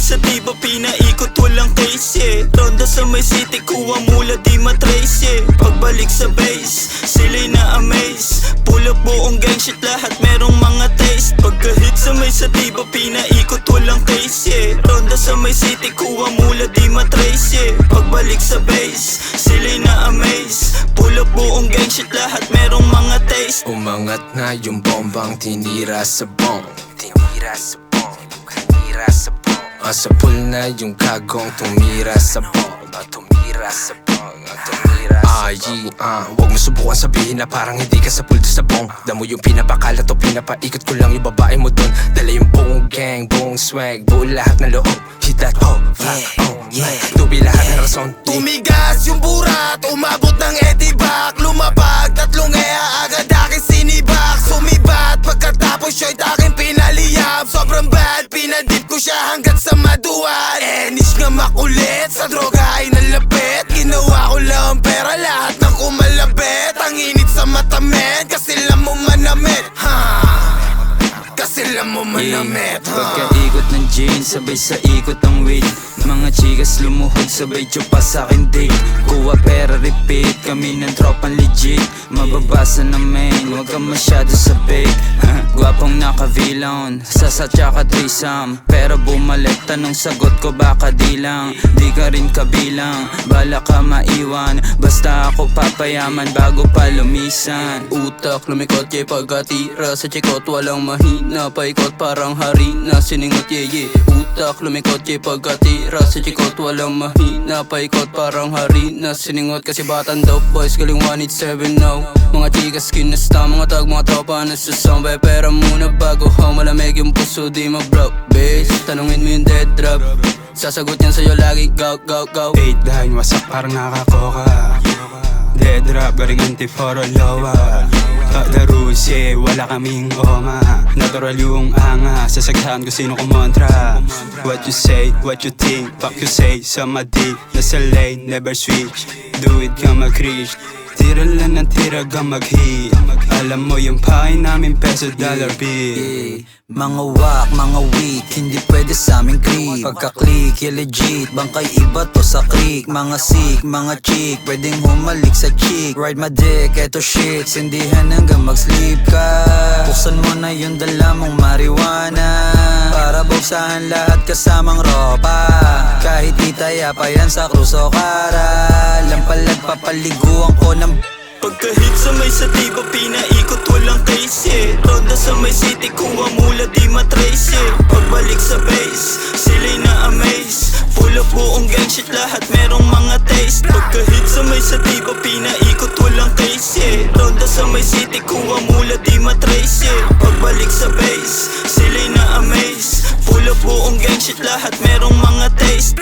sa tiba, pinaikot walang case, yeah. Ronda sa may city, kuha mula di matrace, yeah. Pagbalik sa base, sila'y na-amaze. Pull up buong gang shit, lahat merong mga taste. Pagka-hit sa may sa tiba, pinaikot walang case, yeah. Ronda sa may city, kuha mula di matrace, yeah. Pagbalik sa base, sila'y na-amaze. Pull up buong gang shit, lahat merong mga taste. Umangat na yung bombang tinira sa bong. Tinira sa bong, tinira sa bong. Sa pool na yung kagong tumira sa bong. Tumira sa bong, tumira sa bong. Huwag mo subukan sabihin na parang hindi ka sa pool sa bong. Damo yung pinapakalat o pinapaikot ko lang yung babae mo dun. Dala yung buong gang, buong swag, buo lahat ng loob. Hit that ho, flat, tubi lahat ng rason. Tumigas yung burat, umabot ng etibak. Lumapag, tatlong agad aking sinibak. Sumibat, pagkatapos siya'y aking pinaliyab. Sobrang bad, pinadip ko siya hanggat sa maduwan. Enish nga makulit, sa droga ay nalapit. Ginawa ko lang pera, lahat ng kumalabit. Ang init sa mata men, kasi lang mo manamit, kasi lang mo manamit, Pagkaikot ng jeans, sabay sa ikot ng weed. Mga chikas lumuhod, sabay chupa sa'kin date. Kuha pera, repeat, kami ng tropang legit. Mababasa na main, huwag ka masyado sa bait. Gwapong naka-villain, sasa tsaka threesome. Pero bumalik, tanong sagot ko baka di lang. Di ka rin kabilang, bala ka maiwan. Basta ako papayaman bago pa lumisan. Utak lumikot, yeah, pagkatira sa chikot. Walang mahina, paikot parang harina. Siningot, yeah, yeah. Utak lumikot, yeah, pagkatira sa chikot. Walang mahina, paikot parang harina. Siningot kasi batang dope boys, galing 187 now. Mga chikas kinasta, mga tag, mga tropa na susambay. Pera muna bago home, malamig yung puso, di ma-broke, bitch. Tanungin mo yung dead drop, sasagot yan sa'yo lagi, go, go, go. 8 line, wasak parang nakakoka. Dead rap, galing anti-foro lowa. Cut the rules, yeah, wala kaming oma. Natural yung anga, sasagsahan ko sino kumontra. What you say, what you think, fuck you say. Sa madi, nasa lane, never switch. Do it ka mag-reach, tira lang ng tira ka mag-hit. Alam mo yung pahay namin peso dollar bill. Mga wak, mga weak, hindi pwede sa aming creep. Pagka-click, yeah legit, bangkay iba to sa creek. Mga sick, mga chick, pwedeng humalik sa chick. Ride my dick, eto shit, sindihan hanggang mag-sleep ka. Buksan mo na yung dala mong marijuana, para buksahan lahat kasamang ropa. Kahit itaya pa yan sa Cruzo Cara, lampalag papaliguan ko ng pagka-hit sa may sa tiba, pinaikot walang case, yeah. Ronda sa may city, kuha mula di matrace, yeah. Pagbalik sa base, sila'y na-amaze. Pull up buong gang shit, lahat merong mga taste. Pagka-hit sa may sa tiba, pinaikot walang case, yeah. Ronda sa may city, kuha mula di matrace, yeah. Pagbalik sa base, sila'y na-amaze. Pull up buong gang shit, lahat merong mga taste.